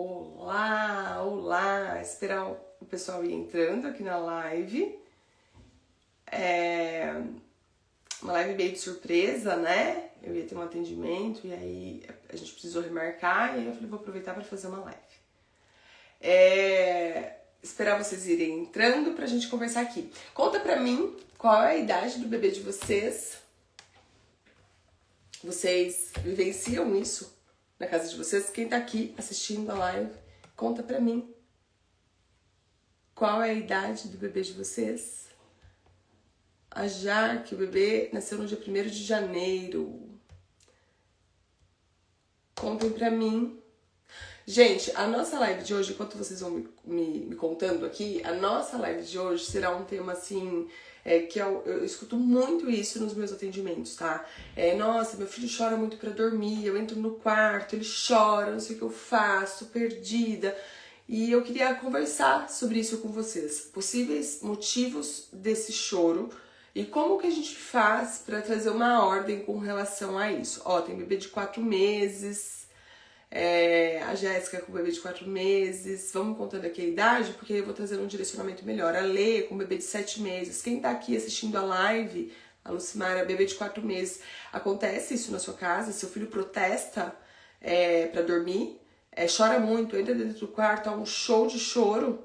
Olá, olá! Esperar o pessoal ir entrando aqui na live. Uma live meio de surpresa, né? Eu ia ter um atendimento e aí a gente precisou remarcar e aí eu falei, vou aproveitar para fazer uma live. Esperar vocês irem entrando pra gente conversar aqui. Conta pra mim qual é a idade do bebê de vocês. Vocês vivenciam isso na casa de vocês? Quem tá aqui assistindo a live, conta pra mim. Qual é a idade do bebê de vocês? A Jaque, o bebê nasceu no dia 1º de janeiro. Contem pra mim. Gente, a nossa live de hoje, enquanto vocês vão me contando aqui, a nossa live de hoje será um tema assim, que eu escuto muito isso nos meus atendimentos, tá? Nossa, meu filho chora muito pra dormir, eu entro no quarto, ele chora, não sei o que eu faço, perdida. E eu queria conversar sobre isso com vocês, possíveis motivos desse choro e como que a gente faz pra trazer uma ordem com relação a isso. Ó, tem bebê de 4 meses... a Jéssica com o bebê de 4 meses, vamos contando aqui a idade, porque eu vou trazendo um direcionamento melhor. A Lê com o bebê de 7 meses, quem tá aqui assistindo a live, a Lucimara, bebê de 4 meses, acontece isso na sua casa? Seu filho protesta pra dormir, chora muito, entra dentro do quarto, há um show de choro.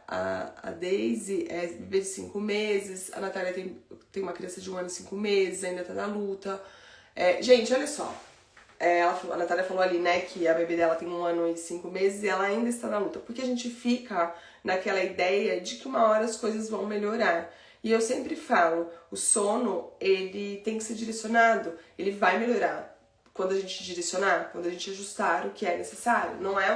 A Daisy é bebê de 5 meses, a Natália tem uma criança de 1 ano e 5 meses, ainda tá na luta. Gente, olha só. A Natália falou ali, né, que a bebê dela tem 1 ano e 5 meses e ela ainda está na luta. Porque a gente fica naquela ideia de que uma hora as coisas vão melhorar. E eu sempre falo, o sono, ele tem que ser direcionado, ele vai melhorar. Quando a gente direcionar, quando a gente ajustar o que é necessário. Não é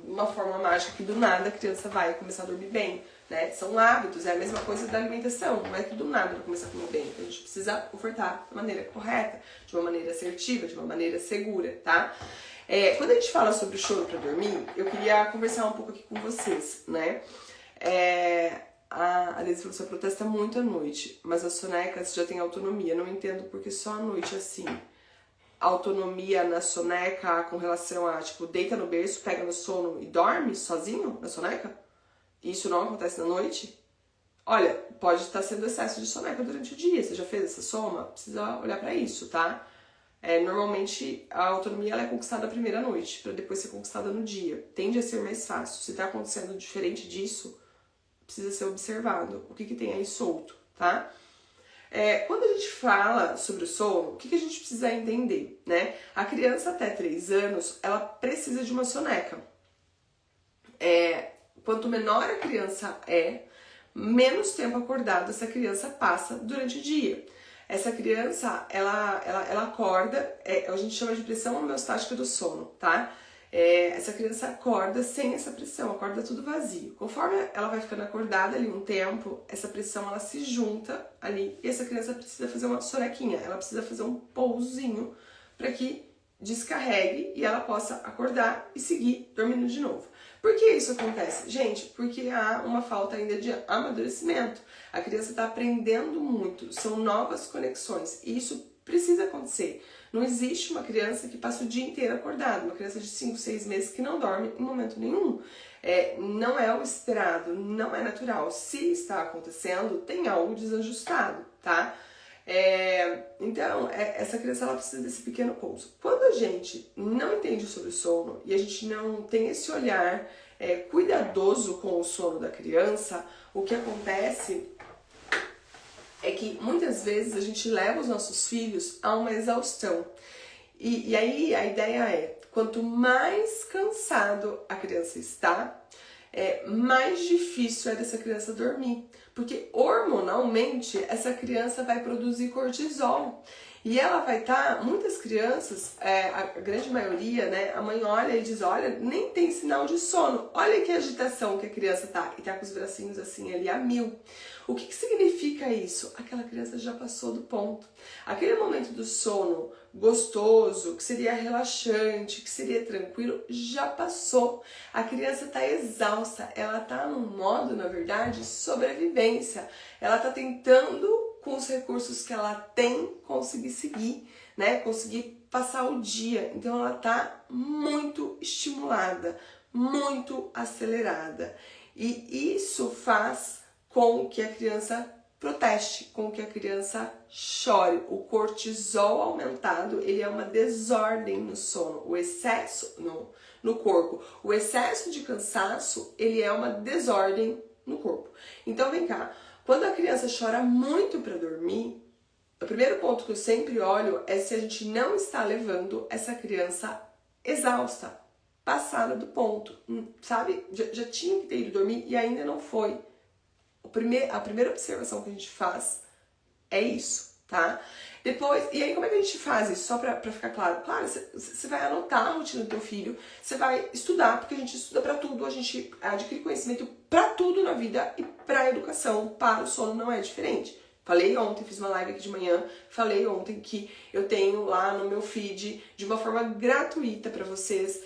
uma forma mágica que do nada a criança vai começar a dormir bem, né? São hábitos, é a mesma coisa da alimentação. Não é que do nada vai começar a comer bem. Então a gente precisa ofertar da maneira correta, de uma maneira assertiva, de uma maneira segura, tá? Quando a gente fala sobre o choro para dormir, eu queria conversar um pouco aqui com vocês, né? A Daisy falou que você protesta muito à noite, mas as sonecas já têm autonomia. Não entendo porque só à noite assim. Autonomia na soneca com relação a, tipo, deita no berço, pega no sono e dorme sozinho na soneca? E isso não acontece na noite? Olha, pode estar sendo excesso de soneca durante o dia. Você já fez essa soma? Precisa olhar pra isso, tá? Normalmente a autonomia ela é conquistada a primeira noite, pra depois ser conquistada no dia. Tende a ser mais fácil. Se tá acontecendo diferente disso, precisa ser observado. O que tem aí solto, tá? Quando a gente fala sobre o sono, o que a gente precisa entender, né? A criança até 3 anos, ela precisa de uma soneca. Quanto menor a criança menos tempo acordada essa criança passa durante o dia. Essa criança, ela acorda, a gente chama de pressão homeostática do sono, tá? Essa criança acorda sem essa pressão, acorda tudo vazio. Conforme ela vai ficando acordada ali um tempo, essa pressão ela se junta ali e essa criança precisa fazer uma sonequinha, ela precisa fazer um pousinho para que descarregue e ela possa acordar e seguir dormindo de novo. Por que isso acontece? Gente, porque há uma falta ainda de amadurecimento. A criança está aprendendo muito, são novas conexões e isso precisa acontecer. Não existe uma criança que passa o dia inteiro acordada, uma criança de 5, 6 meses que não dorme em momento nenhum. Não é o esperado, não é natural. Se está acontecendo, tem algo desajustado, tá? Então, essa criança ela precisa desse pequeno pouso. Quando a gente não entende sobre o sono e a gente não tem esse olhar cuidadoso com o sono da criança, o que acontece é que muitas vezes a gente leva os nossos filhos a uma exaustão. E aí a ideia é, quanto mais cansado a criança está, mais difícil é dessa criança dormir. Porque hormonalmente essa criança vai produzir cortisol. E ela vai estar, muitas crianças, a grande maioria, né, a mãe olha e diz, olha, nem tem sinal de sono. Olha que agitação que a criança tá, e tá com os bracinhos assim ali a 1000. O que significa isso? Aquela criança já passou do ponto. Aquele momento do sono gostoso, que seria relaxante, que seria tranquilo, já passou. A criança tá exausta, ela tá num modo, na verdade, sobrevivência. Ela tá tentando, com os recursos que ela tem, conseguir seguir, né? Conseguir passar o dia. Então ela tá muito estimulada, muito acelerada. E isso faz com que a criança proteste, com que a criança chore. O cortisol aumentado, ele é uma desordem no sono, o excesso no corpo. O excesso de cansaço, ele é uma desordem no corpo. Então vem cá, quando a criança chora muito para dormir, o primeiro ponto que eu sempre olho é se a gente não está levando essa criança exausta, passada do ponto, sabe? Já tinha que ter ido dormir e ainda não foi. A primeira observação que a gente faz é isso, tá? Depois, e aí como é que a gente faz isso? Só pra ficar claro. Claro, você vai anotar a rotina do teu filho, você vai estudar, porque a gente estuda pra tudo, a gente adquire conhecimento pra tudo na vida e pra educação, para o sono não é diferente. Falei ontem, fiz uma live aqui de manhã, falei ontem que eu tenho lá no meu feed, de uma forma gratuita para vocês,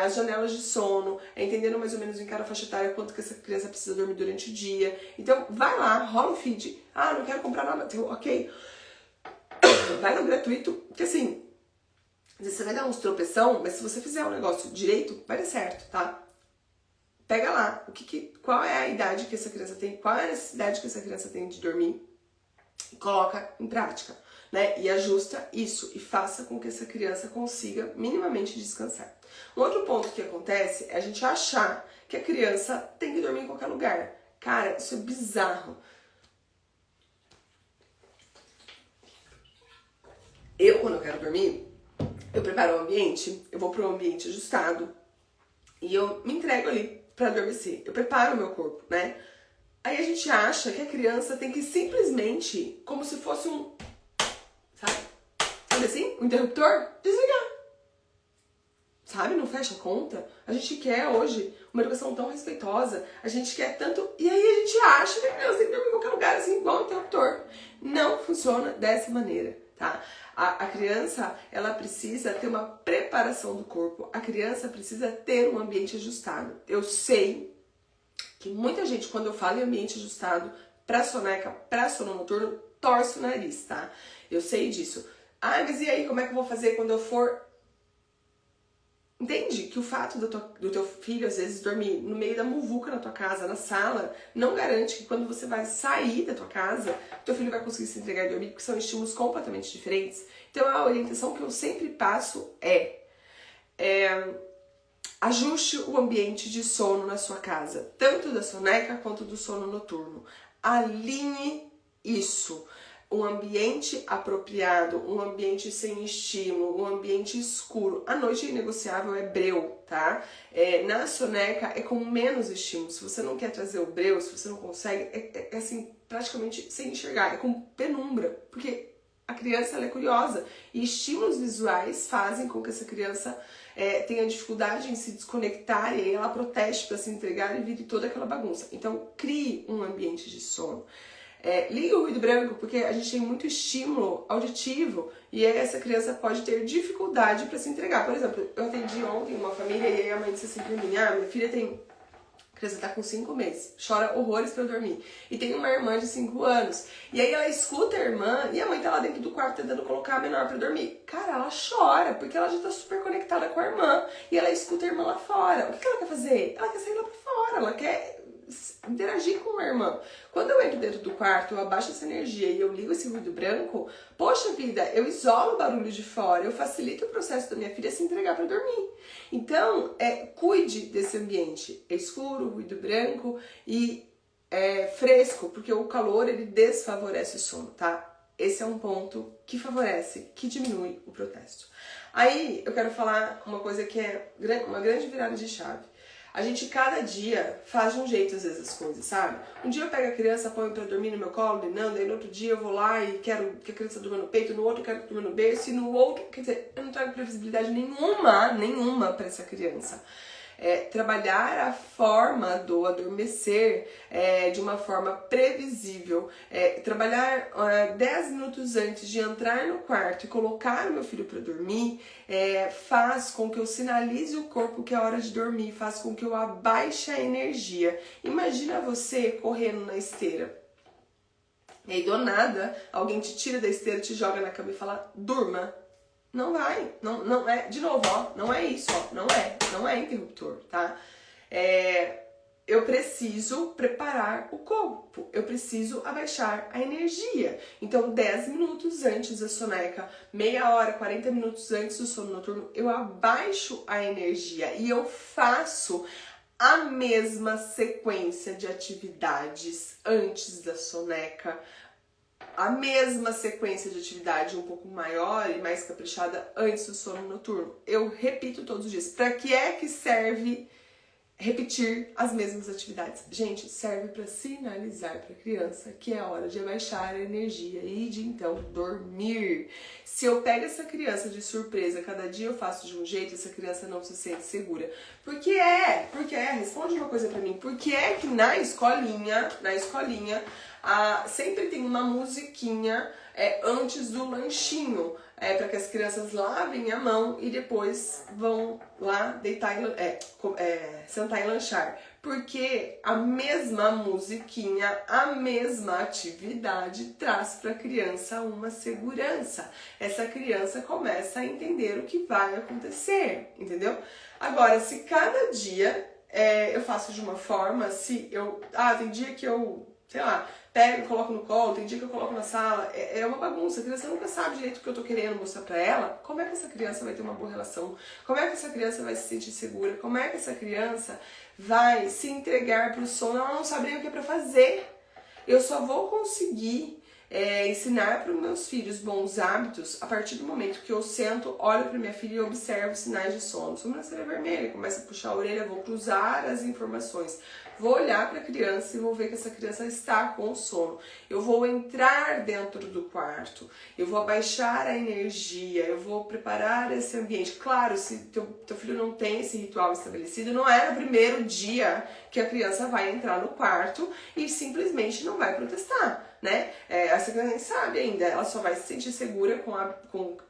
as janelas de sono, entendendo mais ou menos em cada faixa etária quanto que essa criança precisa dormir durante o dia. Então, vai lá, rola o feed. Ah, não quero comprar nada. Então, ok. Vai no gratuito, porque assim, você vai dar uns tropeção, mas se você fizer o negócio direito, vai dar certo, tá? Pega lá, qual é a idade que essa criança tem, qual é a necessidade que essa criança tem de dormir, e coloca em prática, né? E ajusta isso e faça com que essa criança consiga minimamente descansar. Um outro ponto que acontece é a gente achar que a criança tem que dormir em qualquer lugar. Cara, isso é bizarro. Quando eu quero dormir, eu preparo o ambiente, eu vou para um ambiente ajustado e eu me entrego ali para adormecer. Eu preparo o meu corpo, né? Aí a gente acha que a criança tem que simplesmente, como se fosse sabe assim? Um interruptor, desligar. Sabe? Não fecha a conta. A gente quer hoje uma educação tão respeitosa, a gente quer tanto... E aí a gente acha que a criança tem que dormir em qualquer lugar, assim, igual um interruptor. Não funciona dessa maneira, tá? A criança, ela precisa ter uma preparação do corpo. A criança precisa ter um ambiente ajustado. Eu sei que muita gente, quando eu falo em ambiente ajustado pra soneca, pra sono noturno, torce o nariz, tá? Eu sei disso. Ah, mas e aí, como é que eu vou fazer quando eu for... Entende que o fato do teu filho, às vezes, dormir no meio da muvuca na tua casa, na sala, não garante que quando você vai sair da tua casa, teu filho vai conseguir se entregar e dormir, porque são estímulos completamente diferentes. Então, a orientação que eu sempre passo ajuste o ambiente de sono na sua casa, tanto da soneca quanto do sono noturno. Alinhe isso. Um ambiente apropriado, um ambiente sem estímulo, um ambiente escuro. A noite é inegociável, é breu, tá? Na soneca é com menos estímulo. Se você não quer trazer o breu, se você não consegue, é assim, praticamente sem enxergar, é com penumbra, porque a criança ela é curiosa e estímulos visuais fazem com que essa criança tenha dificuldade em se desconectar e aí ela proteste para se entregar e vire toda aquela bagunça. Então, crie um ambiente de sono. Ligue o ruído branco, porque a gente tem muito estímulo auditivo e aí essa criança pode ter dificuldade para se entregar. Por exemplo, eu atendi ontem uma família e aí a mãe disse assim pra mim, minha filha tem... A criança tá com 5 meses, chora horrores pra eu dormir. E tem uma irmã de 5 anos. E aí ela escuta a irmã e a mãe tá lá dentro do quarto tentando colocar a menor pra dormir. Cara, ela chora, porque ela já tá super conectada com a irmã. E ela escuta a irmã lá fora. O que ela quer fazer? Ela quer sair lá pra fora, ela quer interagir com a irmã. Quando eu entro dentro do quarto, eu abaixo essa energia e eu ligo esse ruído branco, poxa vida, eu isolo o barulho de fora, eu facilito o processo da minha filha se entregar para dormir. Então, cuide desse ambiente. É escuro, ruído branco e fresco, porque o calor ele desfavorece o sono, tá? Esse é um ponto que favorece, que diminui o protesto. Aí, eu quero falar uma coisa que é uma grande virada de chave. A gente, cada dia, faz de um jeito, às vezes, as coisas, sabe? Um dia eu pego a criança, ponho pra dormir no meu colo, Nando, aí no outro dia eu vou lá e quero que a criança durma no peito, no outro eu quero que durma no berço, e no outro, quer dizer, eu não trago previsibilidade nenhuma pra essa criança. Trabalhar a forma do adormecer de uma forma previsível, trabalhar 10 minutos antes de entrar no quarto e colocar o meu filho para dormir, faz com que eu sinalize o corpo que é hora de dormir, faz com que eu abaixe a energia. Imagina você correndo na esteira. E aí, do nada, alguém te tira da esteira, te joga na cama e fala, durma. Não vai, não é, de novo, ó, não é isso, ó, não é interruptor, tá? Eu preciso preparar o corpo, eu preciso abaixar a energia. Então, 10 minutos antes da soneca, meia hora, 40 minutos antes do sono noturno, eu abaixo a energia e eu faço a mesma sequência de atividades antes da soneca, a mesma sequência de atividade um pouco maior e mais caprichada antes do sono noturno. Eu repito todos os dias. Para que é que serve repetir as mesmas atividades? Gente, serve para sinalizar para a criança que é hora de abaixar a energia e de então dormir. Se eu pego essa criança de surpresa, cada dia eu faço de um jeito, essa criança não se sente segura. Por que é? Responde uma coisa para mim. Por que é que na escolinha, sempre tem uma musiquinha antes do lanchinho, para que as crianças lavem a mão e depois vão lá deitar sentar e lanchar? Porque a mesma musiquinha, a mesma atividade traz para a criança uma segurança. Essa criança começa a entender o que vai acontecer, entendeu? Agora, se cada dia eu faço de uma forma, tem dia que eu, sei lá, pego e coloco no colo, tem dia que eu coloco na sala, é uma bagunça, a criança nunca sabe direito o que eu tô querendo mostrar pra ela. Como é que essa criança vai ter uma boa relação? Como é que essa criança vai se sentir segura? Como é que essa criança vai se entregar pro sono? Ela não sabe nem o que é pra fazer. Eu só vou conseguir ensinar para os meus filhos bons hábitos a partir do momento que eu sento, olho para minha filha e observo sinais de sono. Sobrancelha vermelha, começo a puxar a orelha, vou cruzar as informações. Vou olhar para a criança e vou ver que essa criança está com sono. Eu vou entrar dentro do quarto, eu vou abaixar a energia, eu vou preparar esse ambiente. Claro, se teu filho não tem esse ritual estabelecido, não é no primeiro dia que a criança vai entrar no quarto e simplesmente não vai protestar, né? Essa criança nem sabe ainda, ela só vai se sentir segura com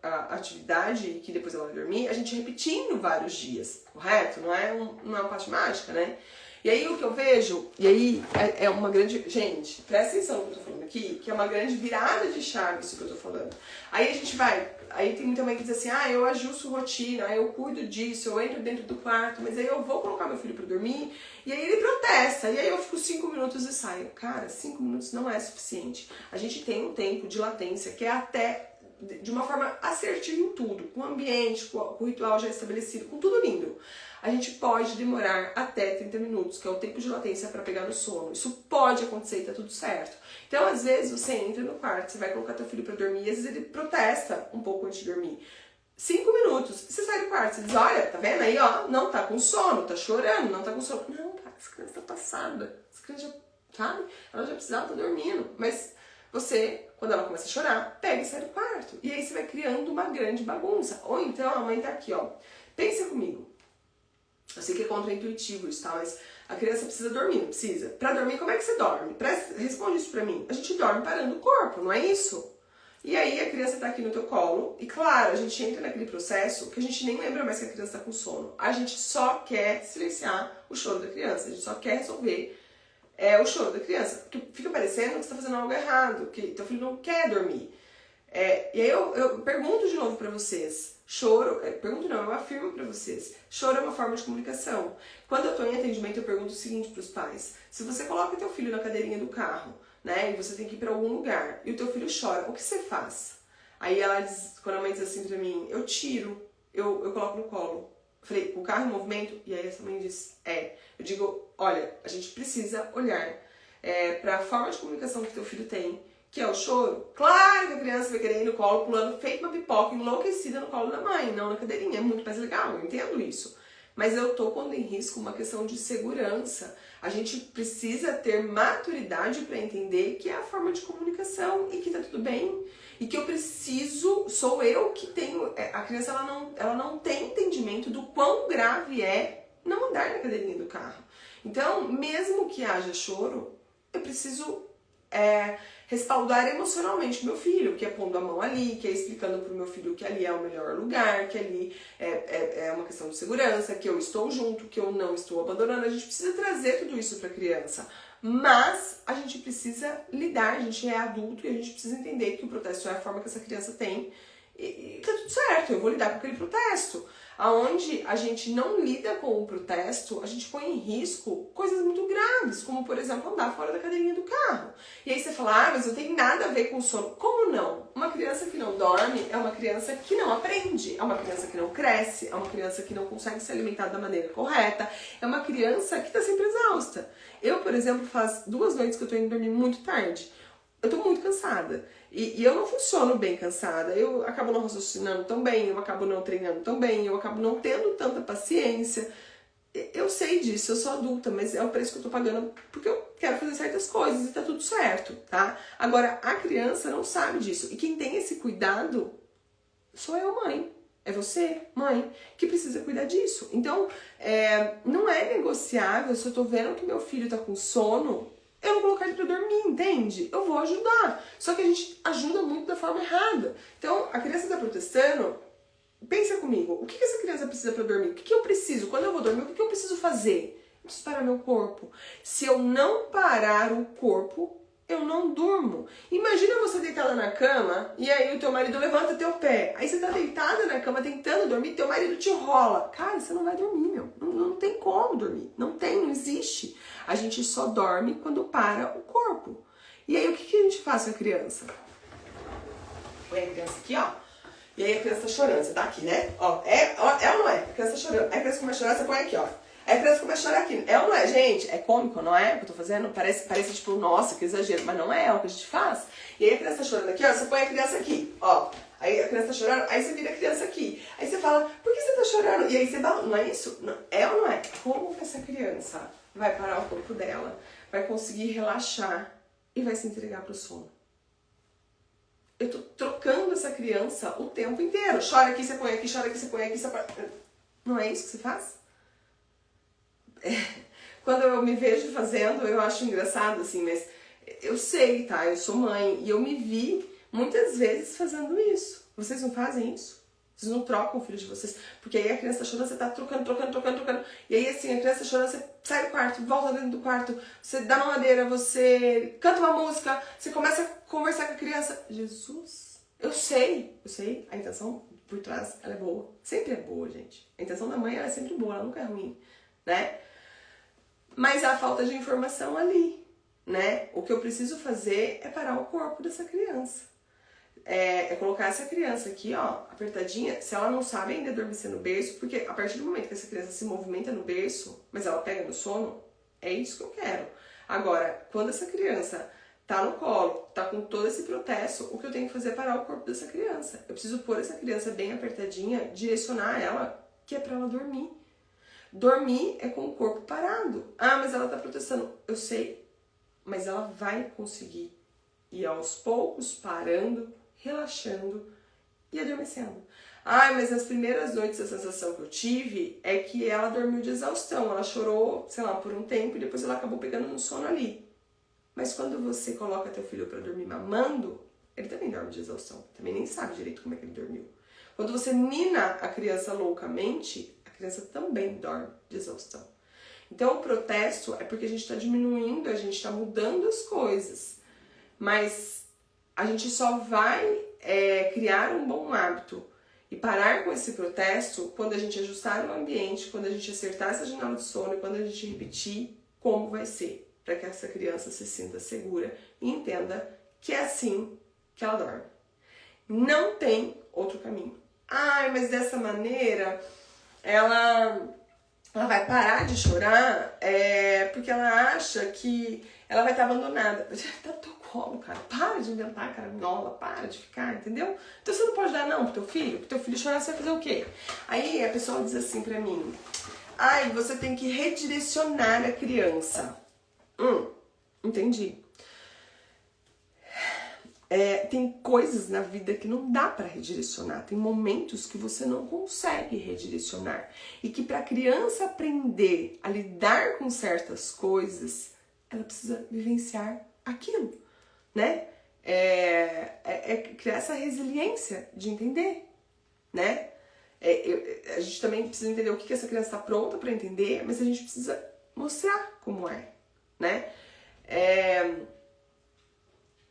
a atividade que depois ela vai dormir, a gente repetindo vários dias, correto? Não é uma parte mágica, né? E aí o que eu vejo, e aí é uma grande... Gente, presta atenção no que eu tô falando aqui, que é uma grande virada de chave isso que eu tô falando. Aí a gente vai... Aí tem muita mãe que diz assim, eu ajusto rotina, eu cuido disso, eu entro dentro do quarto, mas aí eu vou colocar meu filho pra dormir, e aí ele protesta, e aí eu fico 5 minutos e saio. Cara, 5 minutos não é suficiente. A gente tem um tempo de latência que é até de uma forma assertiva em tudo, com o ambiente, com o ritual já estabelecido, com tudo lindo. A gente pode demorar até 30 minutos, que é o tempo de latência para pegar no sono. Isso pode acontecer e tá tudo certo. Então, às vezes, você entra no quarto, você vai colocar teu filho para dormir, e às vezes ele protesta um pouco antes de dormir. 5 minutos, você sai do quarto, você diz, olha, tá vendo aí, ó, não tá com sono, tá chorando, não tá com sono. Não, cara, essa criança tá passada, essa criança já, sabe, ela já precisava estar dormindo, mas você, quando ela começa a chorar, pega e sai do quarto. E aí você vai criando uma grande bagunça. Ou então a mãe tá aqui, ó, pensa comigo. Eu sei que é contra-intuitivo isso, tá? Mas a criança precisa dormir, não precisa? Pra dormir, como é que você dorme? Responde isso pra mim. A gente dorme parando o corpo, não é isso? E aí a criança tá aqui no teu colo e, claro, a gente entra naquele processo que a gente nem lembra mais que a criança tá com sono. A gente só quer silenciar o choro da criança, a gente só quer resolver o choro da criança. Porque fica parecendo que você tá fazendo algo errado, que teu filho não quer dormir. E aí eu pergunto de novo pra vocês. Eu afirmo pra vocês. Choro é uma forma de comunicação. Quando eu tô em atendimento, eu pergunto o seguinte pros pais. Se você coloca teu filho na cadeirinha do carro, né, e você tem que ir pra algum lugar, e o teu filho chora, o que você faz? Aí ela diz, quando a mãe diz assim pra mim, eu tiro, eu coloco no colo. Eu falei, o carro em movimento? E aí essa mãe diz, Eu digo, olha, a gente precisa olhar pra forma de comunicação que teu filho tem, que é o choro. Claro que a criança vai querer ir no colo pulando feito uma pipoca enlouquecida no colo da mãe, não na cadeirinha. É muito mais legal, eu entendo isso. Mas eu tô pondo em risco uma questão de segurança. A gente precisa ter maturidade para entender que é a forma de comunicação e que tá tudo bem. E que eu preciso, sou eu que tenho... A criança ela não tem entendimento do quão grave é não andar na cadeirinha do carro. Então, mesmo que haja choro, eu preciso... respaldar emocionalmente meu filho, que é pondo a mão ali, que é explicando pro meu filho que ali é o melhor lugar, que ali é uma questão de segurança, que eu estou junto, que eu não estou abandonando. A gente precisa trazer tudo isso pra criança, mas a gente precisa lidar, a gente é adulto e a gente precisa entender que o protesto é a forma que essa criança tem e tá tudo certo, eu vou lidar com aquele protesto. Aonde a gente não lida com o protesto, a gente põe em risco coisas muito graves, como, por exemplo, andar fora da cadeirinha do carro. E aí você fala, mas eu tenho nada a ver com sono. Como não? Uma criança que não dorme é uma criança que não aprende, é uma criança que não cresce, é uma criança que não consegue se alimentar da maneira correta, é uma criança que está sempre exausta. Eu, por exemplo, faz 2 noites que eu tô indo dormir muito tarde. Eu tô muito cansada. E eu não funciono bem cansada. Eu acabo não raciocinando tão bem, eu acabo não treinando tão bem, eu acabo não tendo tanta paciência. Eu sei disso, eu sou adulta, mas é o preço que eu tô pagando porque eu quero fazer certas coisas e tá tudo certo, tá? Agora, a criança não sabe disso. E quem tem esse cuidado sou eu, mãe. É você, mãe, que precisa cuidar disso. Então, não é negociável se eu tô vendo que meu filho tá com sono, eu não colocar ele pra dormir, entende? Eu vou ajudar. Só que a gente ajuda muito da forma errada. Então, a criança tá protestando, pensa comigo, o que essa criança precisa pra dormir? O que eu preciso? Quando eu vou dormir, o que eu preciso fazer? Eu preciso parar meu corpo. Se eu não parar o corpo, eu não durmo. Imagina você deitada na cama e aí o teu marido levanta teu pé. Aí você tá deitada na cama tentando dormir, teu marido te rola. Cara, você não vai dormir, meu. Não tem como dormir. Não existe. A gente só dorme quando para o corpo. E aí o que a gente faz com a criança? Põe a criança aqui, ó. E aí a criança tá chorando. Você tá aqui, né? Ó, é ou não é? A criança tá chorando. Aí a criança começa a chorar, você põe aqui, ó. Aí a criança começa a chorar aqui. É ou não é, gente? É cômico, não é? O que eu tô fazendo? Parece tipo, nossa, que exagero. Mas não é o que a gente faz. E aí a criança tá chorando aqui, ó. Você põe a criança aqui, ó. Aí a criança tá chorando, aí você vira a criança aqui. Aí você fala, por que você tá chorando? E aí você não é isso? Não. É ou não é? Como que essa criança vai parar o corpo dela, vai conseguir relaxar e vai se entregar pro sono? Eu tô trocando essa criança o tempo inteiro. Chora aqui, você põe aqui, chora aqui, você põe aqui, você põe... Não é isso que você faz? Quando eu me vejo fazendo, eu acho engraçado, assim, mas eu sei, tá? Eu sou mãe e eu me vi muitas vezes fazendo isso. Vocês não fazem isso? Vocês não trocam o filho de vocês? Porque aí a criança chorando, você tá trocando. E aí, assim, a criança chorando, você sai do quarto, volta dentro do quarto, você dá mamadeira, você canta uma música, você começa a conversar com a criança. Jesus! Eu sei. A intenção por trás, ela é boa. Sempre é boa, gente. A intenção da mãe, ela é sempre boa, ela nunca é ruim, né? Mas há falta de informação ali, né? O que eu preciso fazer é parar o corpo dessa criança. É colocar essa criança aqui, ó, apertadinha. Se ela não sabe ainda adormecer no berço, porque a partir do momento que essa criança se movimenta no berço, mas ela pega no sono, é isso que eu quero. Agora, quando essa criança tá no colo, tá com todo esse protesto, o que eu tenho que fazer é parar o corpo dessa criança. Eu preciso pôr essa criança bem apertadinha, direcionar ela, que é pra ela dormir. Dormir é com o corpo parado. Ah, mas ela tá protestando. Eu sei, mas ela vai conseguir ir aos poucos parando, relaxando e adormecendo. Ah, mas nas primeiras noites a sensação que eu tive é que ela dormiu de exaustão. Ela chorou, sei lá, por um tempo e depois ela acabou pegando no sono ali. Mas quando você coloca teu filho pra dormir mamando, ele também dorme de exaustão. Também nem sabe direito como é que ele dormiu. Quando você nina a criança loucamente, a criança também dorme de exaustão. Então o protesto é porque a gente está diminuindo, a gente está mudando as coisas. Mas a gente só vai criar um bom hábito e parar com esse protesto quando a gente ajustar o ambiente, quando a gente acertar essa janela de sono e quando a gente repetir como vai ser, para que essa criança se sinta segura e entenda que é assim que ela dorme. Não tem outro caminho. Ai, mas dessa maneira ela vai parar de chorar porque ela acha que ela vai estar abandonada. Tá no teu colo, cara. Para de inventar caraminhola, para de ficar, entendeu? Então você não pode dar não pro teu filho chorar, você vai fazer o quê? Aí a pessoa diz assim pra mim, ai, você tem que redirecionar a criança. Entendi. Tem coisas na vida que não dá para redirecionar, tem momentos que você não consegue redirecionar e que para a criança aprender a lidar com certas coisas, ela precisa vivenciar aquilo, né? Criar essa resiliência de entender, né? A gente também precisa entender o que essa criança está pronta para entender, mas a gente precisa mostrar como né?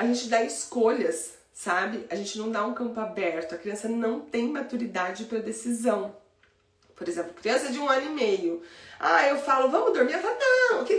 A gente dá escolhas, sabe? A gente não dá um campo aberto, a criança não tem maturidade para decisão. Por exemplo, criança de 1 ano e meio. Ah, eu falo, vamos dormir? Ela fala, não, tá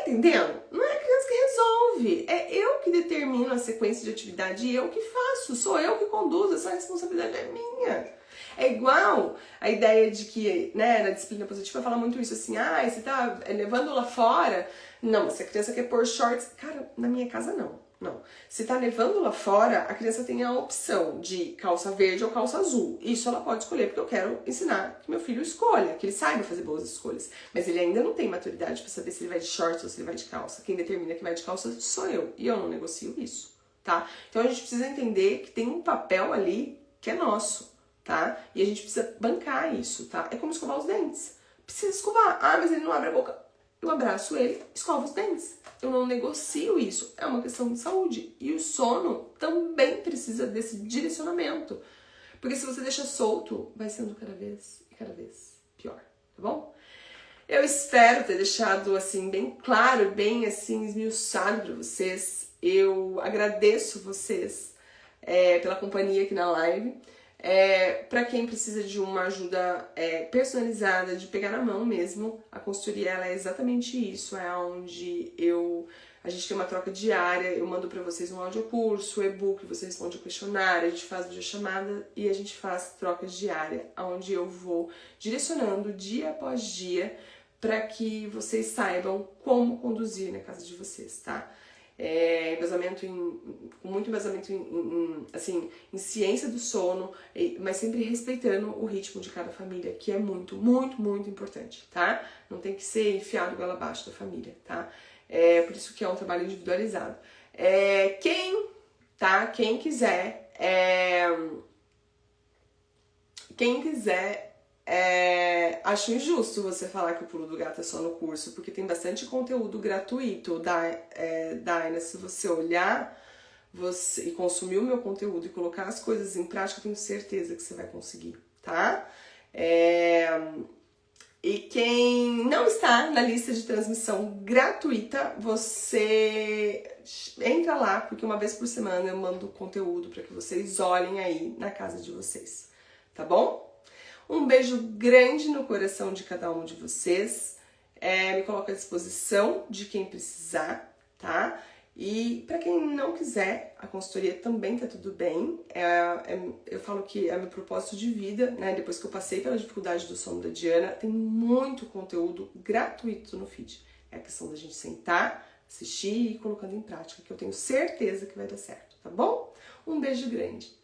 entendendo? Não é a criança que resolve, é eu que determino a sequência de atividade e eu que faço, sou eu que conduzo, essa responsabilidade é minha. É igual a ideia de que, né, na disciplina positiva fala muito isso, assim, ah, você tá levando lá fora, não, se a criança quer pôr shorts, cara, na minha casa não. Não. Se tá levando lá fora, a criança tem a opção de calça verde ou calça azul. Isso ela pode escolher, porque eu quero ensinar que meu filho escolha, que ele saiba fazer boas escolhas. Mas ele ainda não tem maturidade para saber se ele vai de shorts ou se ele vai de calça. Quem determina que vai de calça sou eu. E eu não negocio isso, tá? Então a gente precisa entender que tem um papel ali que é nosso, tá? E a gente precisa bancar isso, tá? É como escovar os dentes. Precisa escovar. Ah, mas ele não abre a boca. Eu abraço ele, escovo os dentes. Eu não negocio isso. É uma questão de saúde. E o sono também precisa desse direcionamento. Porque se você deixa solto, vai sendo cada vez pior, tá bom? Eu espero ter deixado, assim, bem claro, bem, assim, esmiuçado pra vocês. Eu agradeço vocês pela companhia aqui na live. Para quem precisa de uma ajuda personalizada, de pegar na mão mesmo, a consultoria ela é exatamente isso, é onde a gente tem uma troca diária, eu mando para vocês um audiocurso, e-book, você responde o questionário, a gente faz videochamada e a gente faz trocas diárias, onde eu vou direcionando dia após dia para que vocês saibam como conduzir na casa de vocês, tá? Com muito embasamento em ciência do sono, mas sempre respeitando o ritmo de cada família, que é muito, muito, muito importante, tá? Não tem que ser enfiado goela abaixo da família, tá? Por isso que é um trabalho individualizado. Quem quiser acho injusto você falar que o Pulo do Gato é só no curso, porque tem bastante conteúdo gratuito Daina, se você olhar e consumir o meu conteúdo e colocar as coisas em prática, eu tenho certeza que você vai conseguir, tá? E quem não está na lista de transmissão gratuita, você entra lá, porque uma vez por semana eu mando conteúdo para que vocês olhem aí na casa de vocês, tá bom? Um beijo grande no coração de cada um de vocês. Me coloco à disposição de quem precisar, tá? E para quem não quiser, a consultoria também tá tudo bem. Eu falo que é meu propósito de vida, né? Depois que eu passei pela dificuldade do sono da Diana, tem muito conteúdo gratuito no feed. É a questão da gente sentar, assistir e ir colocando em prática, que eu tenho certeza que vai dar certo, tá bom? Um beijo grande.